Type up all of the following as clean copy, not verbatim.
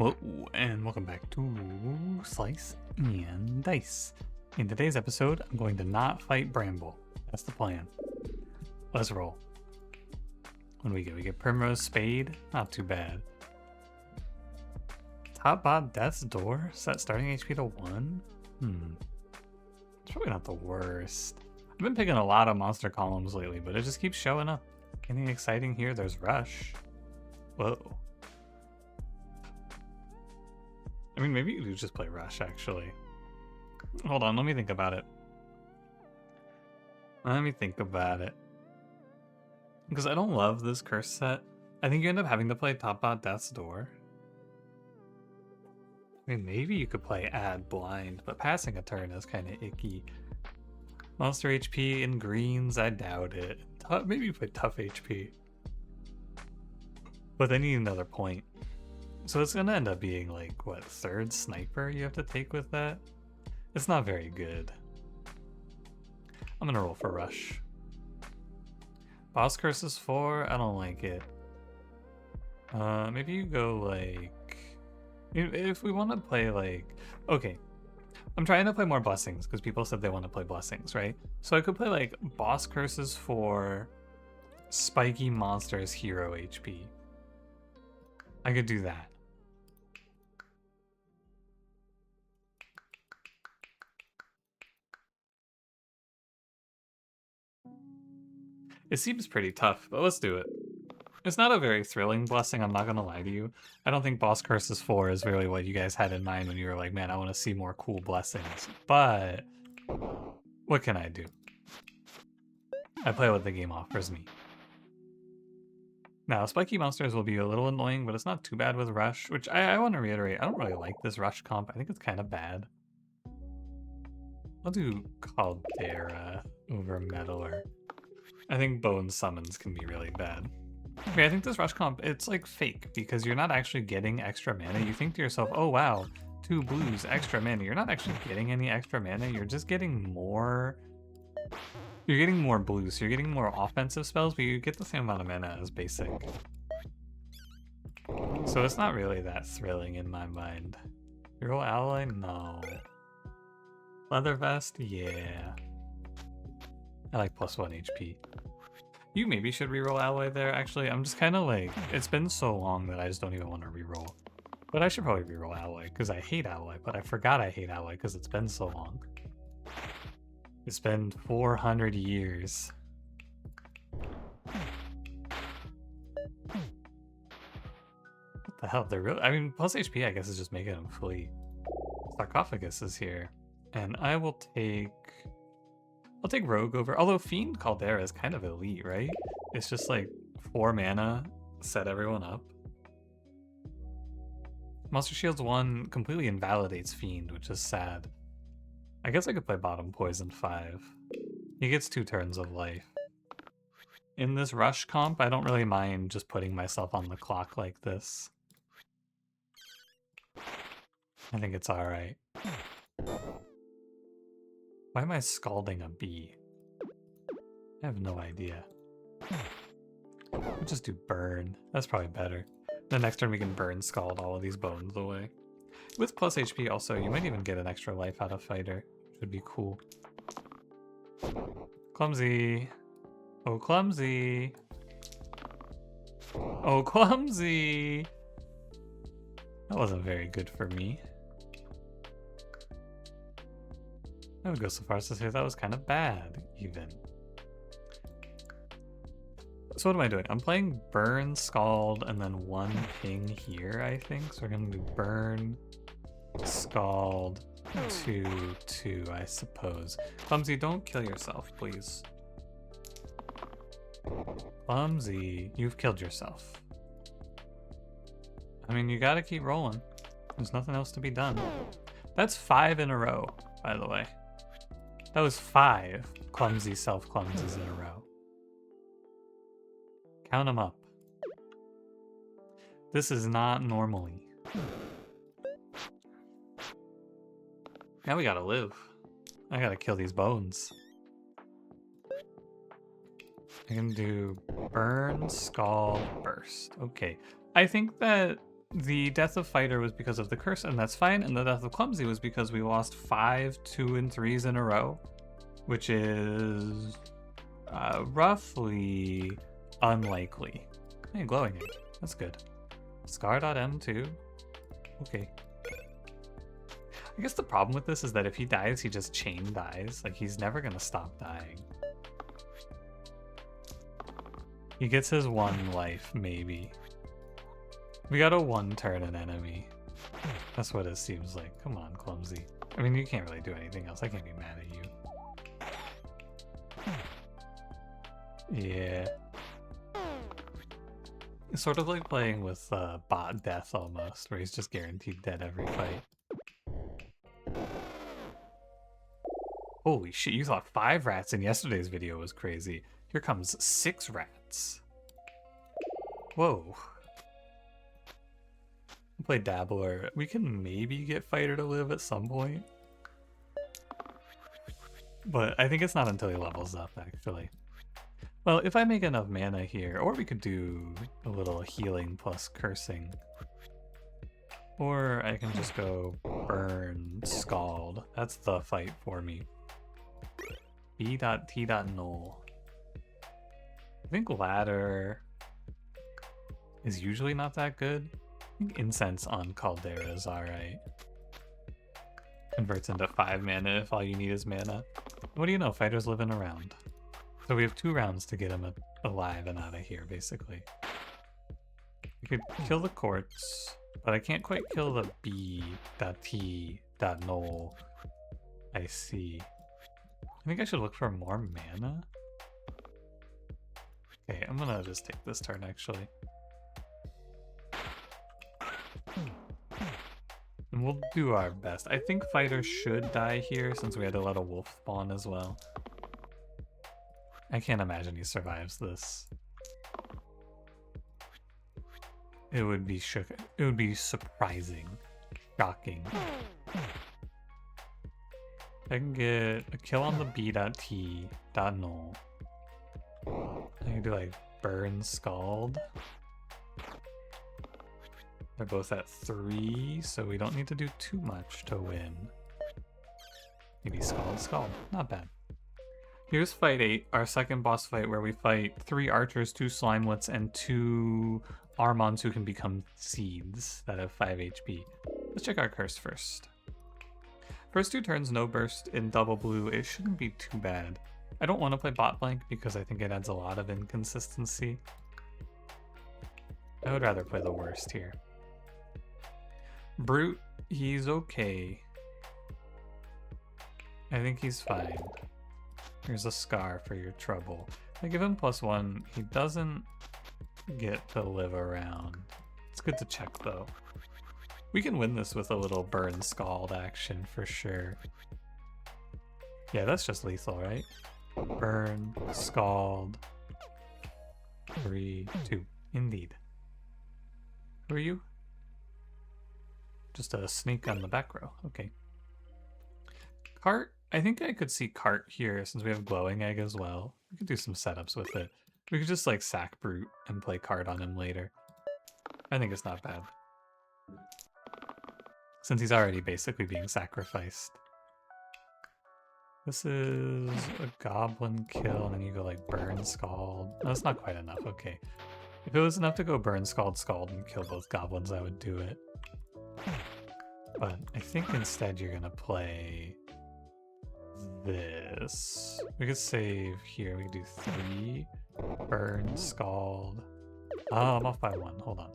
Whoa, and welcome back to Slice and Dice. In today's episode, I'm going to not fight Bramble. That's the plan. Let's roll. What do we get? We get Primrose Spade. Not too bad. Top Bot Death's Door. Set starting HP to 1. It's probably not the worst. I've been picking a lot of monster columns lately, but it just keeps showing up. Anything exciting here? There's Rush. Whoa. I mean, maybe you could just play Rush, actually. Hold on, let me think about it. Because I don't love this curse set. I think you end up having to play Top Bot Death's Door. I mean, maybe you could play Add Blind, but passing a turn is kind of icky. Monster HP in greens, I doubt it. Maybe you play Tough HP. But they need another point. So it's gonna end up being like, what, third sniper you have to take with that? It's not very good. I'm gonna roll for Rush. Boss Curse is 4, I don't like it. Maybe you go like... If we want to play like... Okay, I'm trying to play more Blessings because people said they want to play Blessings, right? So I could play like Boss Curses for Spiky Monsters Hero HP. I could do that. It seems pretty tough, but let's do it. It's not a very thrilling blessing, I'm not gonna lie to you. I don't think Boss Curses 4 is really what you guys had in mind when you were like, man, I want to see more cool blessings. But what can I do? I play what the game offers me. Now, Spiky Monsters will be a little annoying, but it's not too bad with Rush, which I want to reiterate, I don't really like this Rush comp. I think it's kind of bad. I'll do Caldera over Meddler. I think Bone Summons can be really bad. Okay, I think this Rush comp, it's like fake, because you're not actually getting extra mana. You think to yourself, oh wow, 2 blues, extra mana. You're not actually getting any extra mana, you're just getting more... You're getting more blues, so you're getting more offensive spells, but you get the same amount of mana as basic. So it's not really that thrilling in my mind. Reroll Ally? No. Leather Vest? Yeah. I like +1 HP. You maybe should reroll Alloy there, actually. I'm just kind of like, it's been so long that I just don't even want to reroll. But I should probably reroll Alloy, because I hate Alloy, but I forgot I hate Alloy because it's been so long. It's been 400 years. What the hell? They're really, I mean, plus HP, I guess, is just making them flee. Sarcophagus is here. And I will take... I'll take Rogue over, although Fiend Caldera is kind of elite, right? It's just like 4 mana, set everyone up. Monster Shields 1 completely invalidates Fiend, which is sad. I guess I could play bottom Poison 5. He gets 2 turns of life. In this Rush comp, I don't really mind just putting myself on the clock like this. I think it's alright. Why am I scalding a bee? I have no idea. We'll just do burn. That's probably better. The next turn we can burn scald all of these bones away. With plus HP also, you might even get an extra life out of Fighter, which would be cool. Clumsy. Oh, clumsy. Oh, clumsy. That wasn't very good for me. I would go so far as to say that was kind of bad, even. So what am I doing? I'm playing Burn, Scald, and then 1 ping here, I think. So we're going to do Burn, Scald, 2, 2, I suppose. Clumsy, don't kill yourself, please. Clumsy, you've killed yourself. I mean, you gotta keep rolling. There's nothing else to be done. That's 5 in a row, by the way. That was 5 clumsy self-clumsies in a row. Count them up. This is not normally. Now we gotta live. I gotta kill these bones. I can do Burn, Scald, Burst. Okay. I think that the death of Fighter was because of the curse, and that's fine. And the death of Clumsy was because we lost 5 2 and 3s in a row, which is roughly unlikely. Hey, glowing egg. That's good. Scar.m2. Okay. I guess the problem with this is that if he dies, he just chain dies. Like, he's never gonna stop dying. He gets his 1 life, maybe. We got a 1-turn an enemy. That's what it seems like. Come on, Clumsy. I mean, you can't really do anything else. I can't be mad at you. Yeah. It's sort of like playing with bot death almost, where he's just guaranteed dead every fight. Holy shit, you thought 5 rats in yesterday's video was crazy. Here comes 6 rats. Whoa. Play Dabbler. We can maybe get Fighter to live at some point. But I think it's not until he levels up, actually. Well, if I make enough mana here, or we could do a little healing plus cursing. Or I can just go burn, scald. That's the fight for me. B.T.null. I think ladder is usually not that good. I think incense on Caldera is alright. Converts into 5 mana if all you need is mana. What do you know? Fighter's living around. So we have 2 rounds to get him alive and out of here, basically. We could kill the quartz, but I can't quite kill the B.T.null. I see. I think I should look for more mana. Okay, I'm gonna just take this turn, actually. And we'll do our best. I think Fighter should die here since we had to let a wolf spawn as well. I can't imagine he survives this. It would be surprising. Shocking. I can get a kill on the B.T.null. I can do like burn, scald. They're both at 3, so we don't need to do too much to win. Maybe scald. Not bad. Here's fight 8, our second boss fight where we fight 3 archers, 2 slimelets, and 2 Armons who can become seeds that have 5 HP. Let's check our curse first. First 2 turns, no burst in double blue. It shouldn't be too bad. I don't want to play bot blank because I think it adds a lot of inconsistency. I would rather play the worst here. Brute, he's okay. I think he's fine. Here's a scar for your trouble. I give him +1. He doesn't get to live around. It's good to check though. We can win this with a little burn scald action for sure. Yeah, that's just lethal, right? Burn, scald. 3, 2. Indeed. Who are you? Just a snake on the back row. Okay. Cart. I think I could see Cart here since we have glowing egg as well. We could do some setups with it. We could just like sack Brute and play Cart on him later. I think it's not bad. Since he's already basically being sacrificed. This is a goblin kill, and then you go like burn, scald. No, that's not quite enough. Okay. If it was enough to go burn, scald, and kill both goblins, I would do it. But I think instead you're gonna play this. We could save here. We could do 3. Burn, scald. Oh, I'm off by 1. Hold on.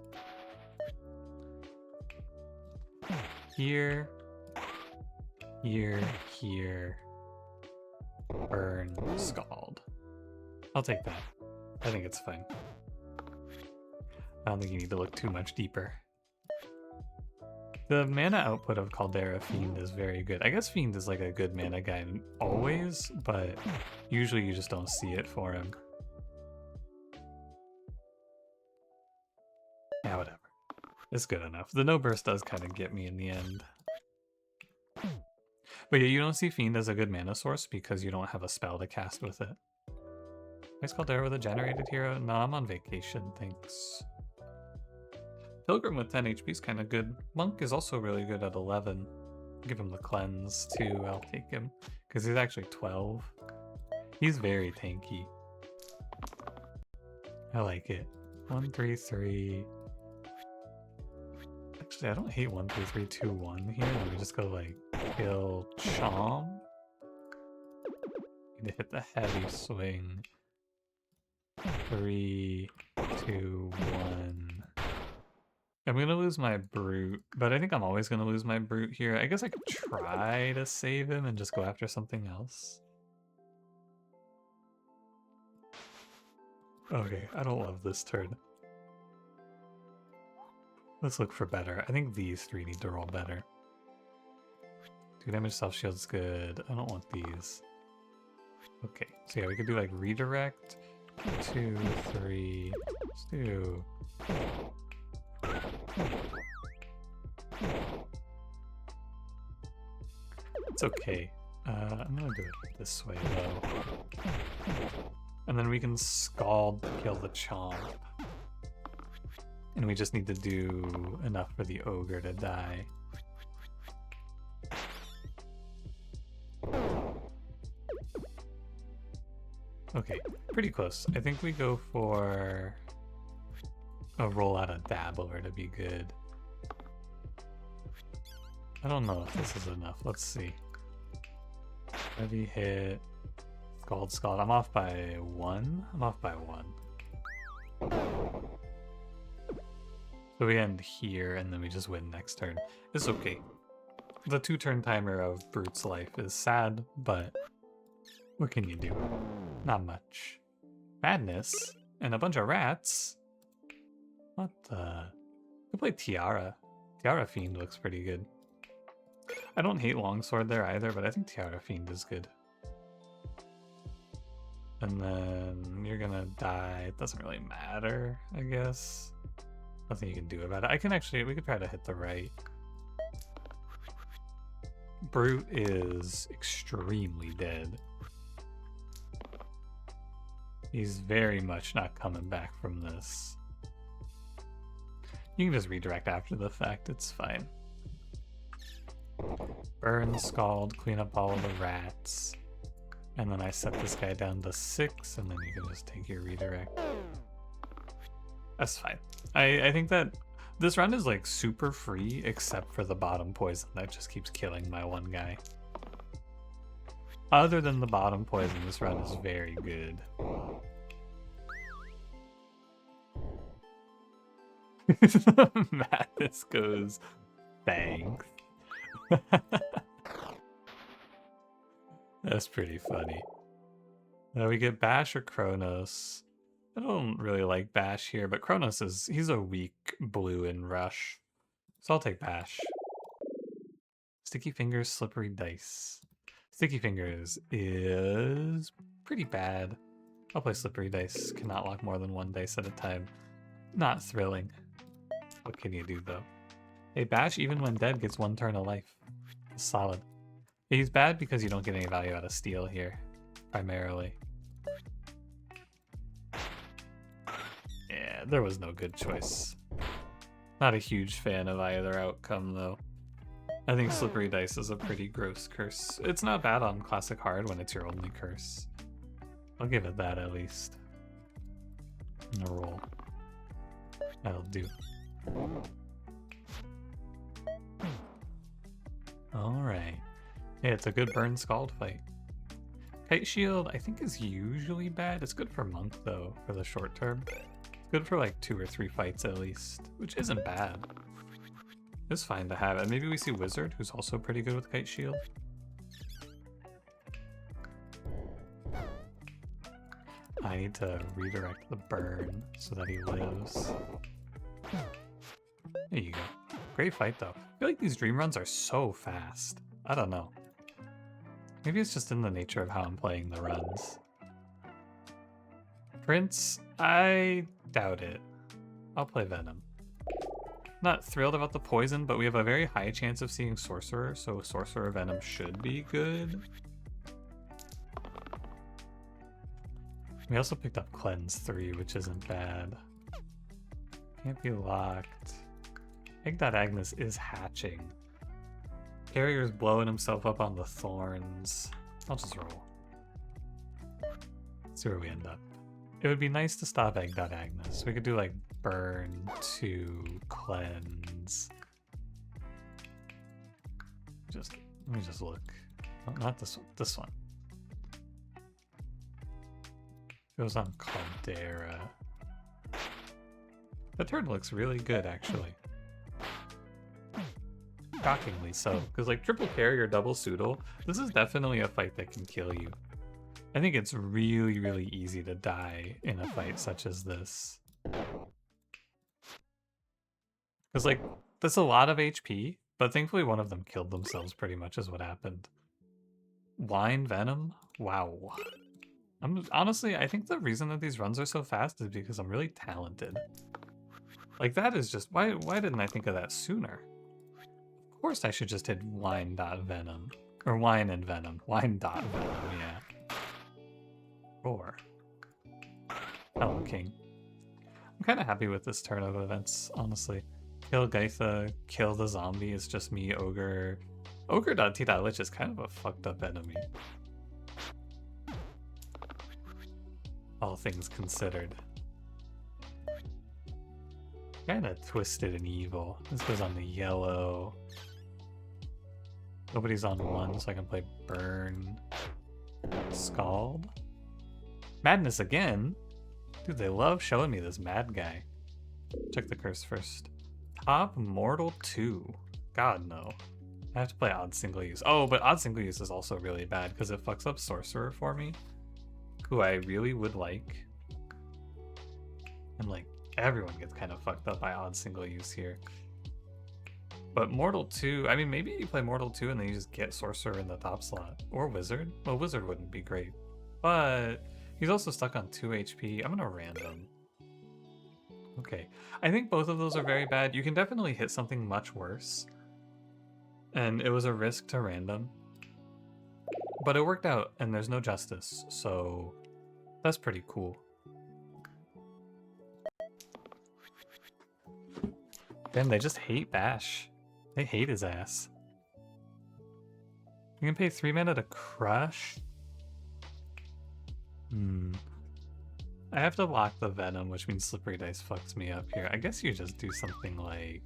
Here. Burn, scald. I'll take that. I think it's fine. I don't think you need to look too much deeper. The mana output of Caldera Fiend is very good. I guess Fiend is like a good mana guy always, but usually you just don't see it for him. Yeah, whatever. It's good enough. The no burst does kind of get me in the end. But yeah, you don't see Fiend as a good mana source because you don't have a spell to cast with it. Is Caldera with a generated hero? No, I'm on vacation, thanks. Pilgrim with 10 HP is kind of good. Monk is also really good at 11. Give him the cleanse too, I'll take him. Because he's actually 12. He's very tanky. I like it. 1, 3, 3. Actually, I don't hate 1, 3, 3, 2, 1 here. Let me just go like kill Chomp. Need to hit the heavy swing. 3, 2, 1. I'm gonna lose my brute, but I think I'm always gonna lose my brute here. I guess I could try to save him and just go after something else. Okay, I don't love this turn. Let's look for better. I think these three need to roll better. 2 damage self shield's good. I don't want these. Okay, so yeah, we could do like redirect. 2, 3. Let's do. It's okay. I'm gonna do it this way though. And then we can scald to kill the Chomp. And we just need to do enough for the ogre to die. Okay, pretty close. I think we go for a roll out of Dabbler to be good. I don't know if this is enough. Let's see. Heavy hit. Scald, scald. I'm off by 1. I'm off by 1. So we end here, and then we just win next turn. It's okay. The 2-turn timer of Brute's life is sad, but what can you do? Not much. Madness and a bunch of rats. What the? I play Tiara. Tiara Fiend looks pretty good. I don't hate Longsword there either, but I think Tiara Fiend is good. And then you're gonna die. It doesn't really matter, I guess. Nothing you can do about it. I can actually, we could try to hit the right. Brute is extremely dead. He's very much not coming back from this. You can just redirect after the fact, it's fine. Burn, scald, clean up all of the rats. And then I set this guy down to 6, and then you can just take your redirect. That's fine. I think that this run is like super free, except for the bottom poison that just keeps killing my one guy. Other than the bottom poison, this run is very good. Madness goes, thanks. That's pretty funny. Now we get Bash or Kronos. I don't really like Bash here, but Kronos he's a weak blue in Rush. So I'll take Bash. Sticky Fingers, Slippery Dice. Sticky Fingers is pretty bad. I'll play Slippery Dice. Cannot lock more than 1 dice at a time. Not thrilling. What can you do though? Hey, Bash, even when dead, gets 1 turn of life. Solid. He's bad because you don't get any value out of Steel here, primarily. Yeah, there was no good choice. Not a huge fan of either outcome, though. I think Slippery Dice is a pretty gross curse. It's not bad on Classic Hard when it's your only curse. I'll give it that at least. And a roll. That'll do. Alright. Yeah, it's a good burn scald fight. Kite Shield, I think, is usually bad. It's good for Monk, though, for the short term. Good for like 2 or 3 fights at least, which isn't bad. It's fine to have it. Maybe we see Wizard, who's also pretty good with Kite Shield. I need to redirect the burn so that he lives. There you go. Great fight, though. I feel like these dream runs are so fast. I don't know. Maybe it's just in the nature of how I'm playing the runs. Prince, I doubt it. I'll play Venom. Not thrilled about the poison, but we have a very high chance of seeing Sorcerer, so Sorcerer Venom should be good. We also picked up Cleanse 3, which isn't bad. Can't be locked. Egg.Agnes is hatching. Carrier's blowing himself up on the thorns. I'll just roll. See where we end up. It would be nice to stop Egg.Agnes. We could do like burn to cleanse. Let me just look. Oh, not this one. This one. Goes on Caldera. The turn looks really good, actually. Shockingly so, because like triple carrier, double Soodle, this is definitely a fight that can kill you. I think it's really, really easy to die in a fight such as this. Because like, that's a lot of HP, but thankfully one of them killed themselves pretty much is what happened. Wine Venom? Wow. Honestly, I think the reason that these runs are so fast is because I'm really talented. Like that is just, why didn't I think of that sooner? Of course I should just hit wine.venom. Or wine and venom. Wine.venom, yeah. Roar. Hello, King. I'm kind of happy with this turn of events, honestly. Kill Gaitha, kill the zombie, it's just me, Ogre. Ogre.T.Lich is kind of a fucked up enemy. All things considered. Kinda twisted and evil. This goes on the yellow. Nobody's on one, so I can play Burn. Scald. Madness again? Dude, they love showing me this mad guy. Check the curse first. Top Mortal 2. God, no. I have to play Odd Single Use. Oh, but Odd Single Use is also really bad because it fucks up Sorcerer for me, who I really would like. And like, everyone gets kind of fucked up by Odd Single Use here. But Mortal 2, I mean, maybe you play Mortal 2 and then you just get Sorcerer in the top slot. Or Wizard. Well, Wizard wouldn't be great. But he's also stuck on 2 HP. I'm gonna random. Okay. I think both of those are very bad. You can definitely hit something much worse. And it was a risk to random. But it worked out, and there's no justice, so that's pretty cool. Damn, they just hate Bash. They hate his ass. You can pay 3 mana to Crush? I have to lock the Venom, which means Slippery Dice fucks me up here. I guess you just do something like...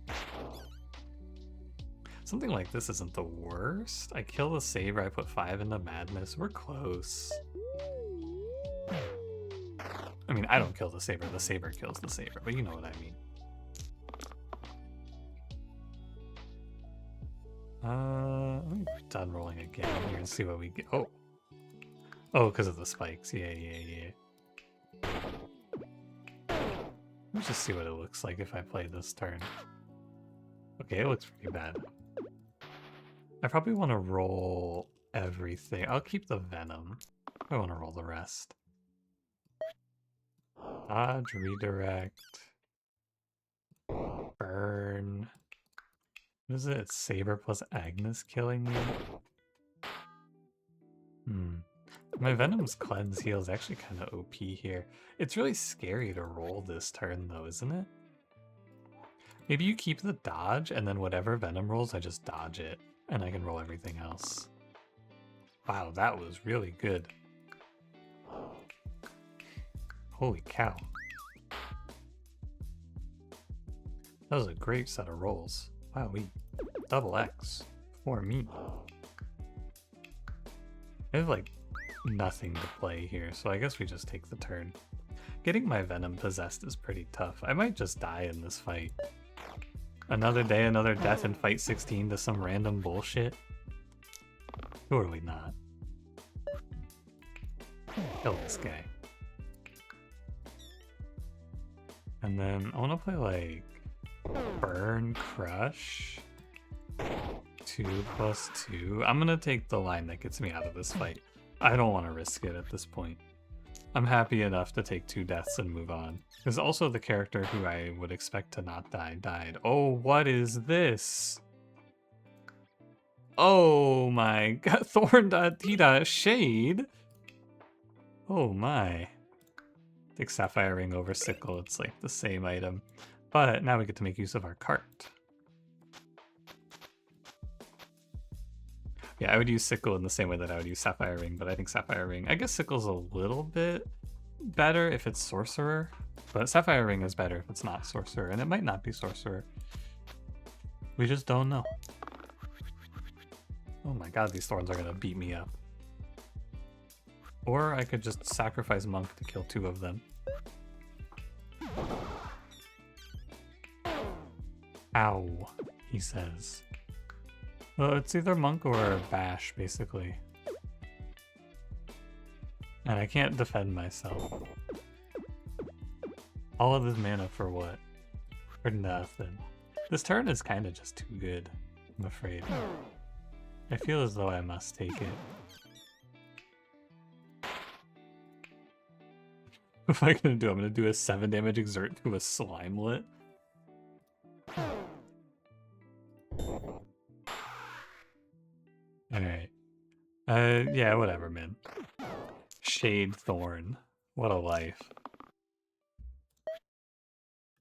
Something like this isn't the worst. I kill the Saber, I put 5 into Madness. We're close. I mean, I don't kill the Saber kills the Saber, but you know what I mean. Let me done rolling again here and see what we get. Oh. Oh, because of the spikes. Yeah. Let's just see what it looks like if I play this turn. Okay, it looks pretty bad. I probably want to roll everything. I'll keep the Venom. I want to roll the rest. Dodge, redirect. Burn. What is it? Saber plus Agnes killing me? My Venom's Cleanse Heal is actually kind of OP here. It's really scary to roll this turn though, isn't it? Maybe you keep the dodge and then whatever Venom rolls, I just dodge it. And I can roll everything else. Wow, that was really good. Holy cow. That was a great set of rolls. Wow, we double X for me. I have like nothing to play here, so I guess we just take the turn. Getting my Venom possessed is pretty tough. I might just die in this fight. Another day, another death in fight 16 to some random bullshit. Surely not. Kill this guy. And then I want to play like Burn Crush. 2+2. I'm gonna take the line that gets me out of this fight. I don't want to risk it at this point. I'm happy enough to take 2 deaths and move on. Because also the character who I would expect to not die died. Oh, what is this? Oh my god, Thorn.T. Shade? Oh my. Take Sapphire Ring over Sickle, it's like the same item. But now we get to make use of our cart. Yeah, I would use Sickle in the same way that I would use Sapphire Ring, but I think Sapphire Ring... I guess Sickle's a little bit better if it's Sorcerer, but Sapphire Ring is better if it's not Sorcerer, and it might not be Sorcerer. We just don't know. Oh my god, these thorns are gonna beat me up. Or I could just sacrifice Monk to kill 2 of them. Ow, he says. Well, it's either Monk or Bash, basically. And I can't defend myself. All of this mana for what? For nothing. This turn is kind of just too good, I'm afraid. I feel as though I must take it. What am I gonna do? I'm gonna do a 7 damage exert to a Slimelet? Alright. Yeah, whatever, man. Shade Thorn. What a life.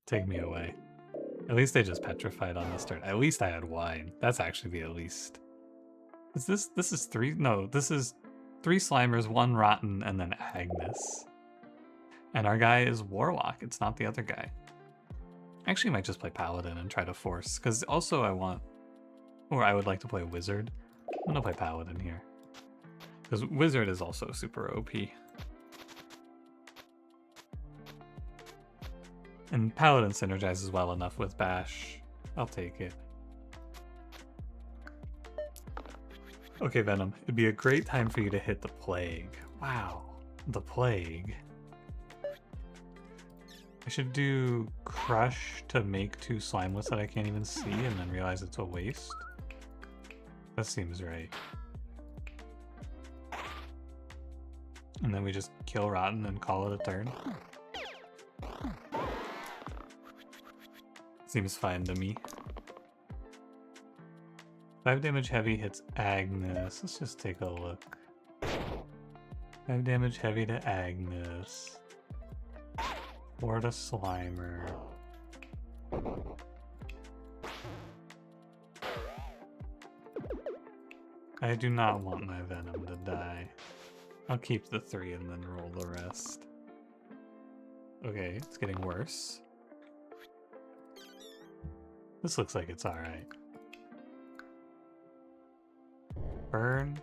Take me away. At least they just petrified on this turn. At least I had wine. That's actually the at least. Is this is 3? No, this is 3 Slimers, 1 Rotten, and then Agnes. And our guy is Warlock. It's not the other guy. Actually, I might just play Paladin and try to force, because also I want... Or I would like to play Wizard. I'm gonna play Paladin here. Because Wizard is also super OP. And Paladin synergizes well enough with Bash. I'll take it. Okay, Venom. It'd be a great time for you to hit the Plague. Wow. The Plague. I should do Crush to make 2 Slimelets that I can't even see and then realize it's a waste. That seems right. And then we just kill Rotten and call it a turn. Seems fine to me. 5 damage heavy hits Agnes. Let's just take a look. 5 damage heavy to Agnes. 4 to Slimer. I do not want my Venom to die. I'll keep the 3 and then roll the rest. Okay, it's getting worse. This looks like it's alright. Burn.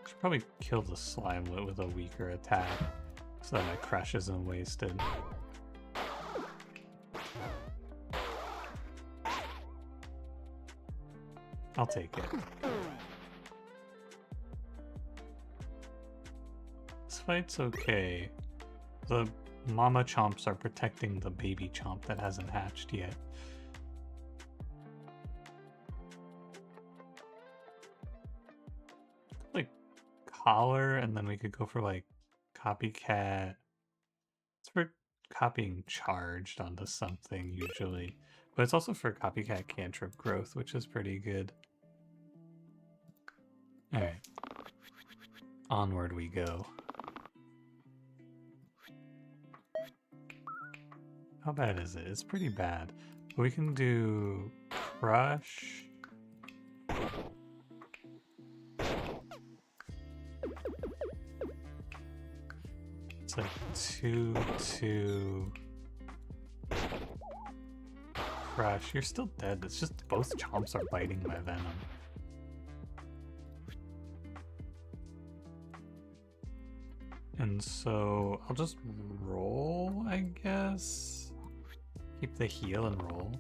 Should probably kill the Slimelet with a weaker attack so that my Crush isn't wasted. I'll take it. This fight's okay. The Mama Chomps are protecting the baby Chomp that hasn't hatched yet. Like Collar, and then we could go for like Copycat. It's for copying Charged onto something usually, but it's also for Copycat Cantrip Growth, which is pretty good. Alright. Onward we go. How bad is it? It's pretty bad. But we can do Crush. It's like 2/2. Crush. You're still dead. It's just both Chomps are biting my Venom. And so I'll just roll, I guess. Keep the heal and roll.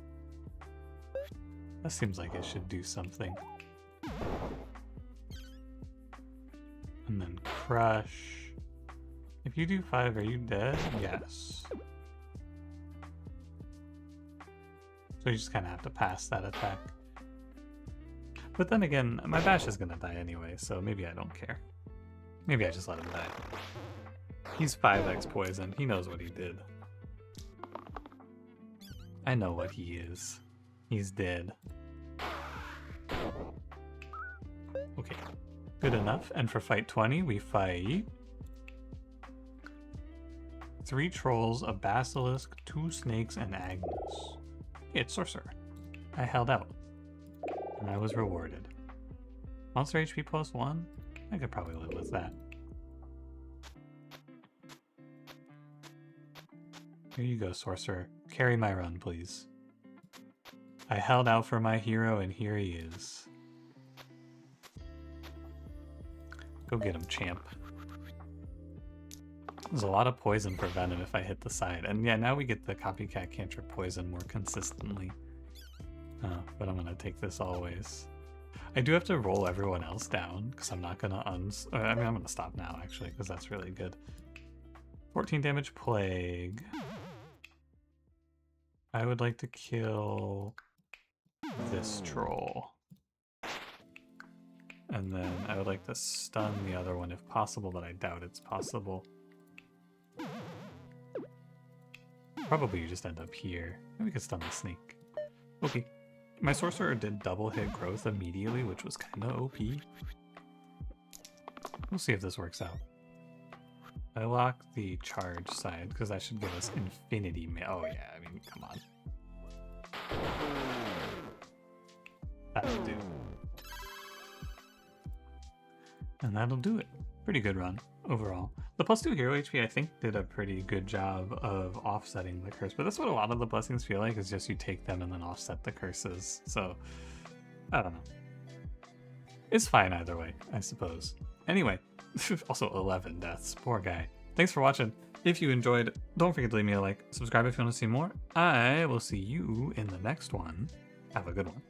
That seems like it should do something. And then Crush. If you do 5, are you dead? Yes. So you just kind of have to pass that attack. But then again, my Bash is going to die anyway, so maybe I don't care. Maybe I just let him die. He's 5x poison. He knows what he did. I know what he is. He's dead. Okay. Good enough. And for fight 20, we fight 3 trolls, a basilisk, 2 snakes, and Agnes. It's Sorcerer. I held out. And I was rewarded. Monster HP plus 1? I could probably live with that. Here you go, Sorcerer. Carry my run, please. I held out for my hero, and here he is. Go get him, champ. There's a lot of poison for Venom if I hit the side. And yeah, now we get the copycat cantrip poison more consistently. But I'm going to take this always. I do have to roll everyone else down because I'm not going to I mean, I'm going to stop now, actually, because that's really good. 14 damage Plague. I would like to kill this troll. And then I would like to stun the other one if possible, but I doubt it's possible. Probably you just end up here. Maybe we could stun the snake. Okay. My sorcerer did double hit growth immediately, which was kind of OP. We'll see if this works out. I lock the charge side because that should give us infinity. Oh yeah, I mean, come on. That'll do. And that'll do it. Pretty good run overall. The +2 hero HP, I think, did a pretty good job of offsetting the curse, but that's what a lot of the blessings feel like, is just you take them and then offset the curses. So, I don't know. It's fine either way, I suppose. Anyway, also 11 deaths. Poor guy. Thanks for watching. If you enjoyed, don't forget to leave me a like. Subscribe if you want to see more. I will see you in the next one. Have a good one.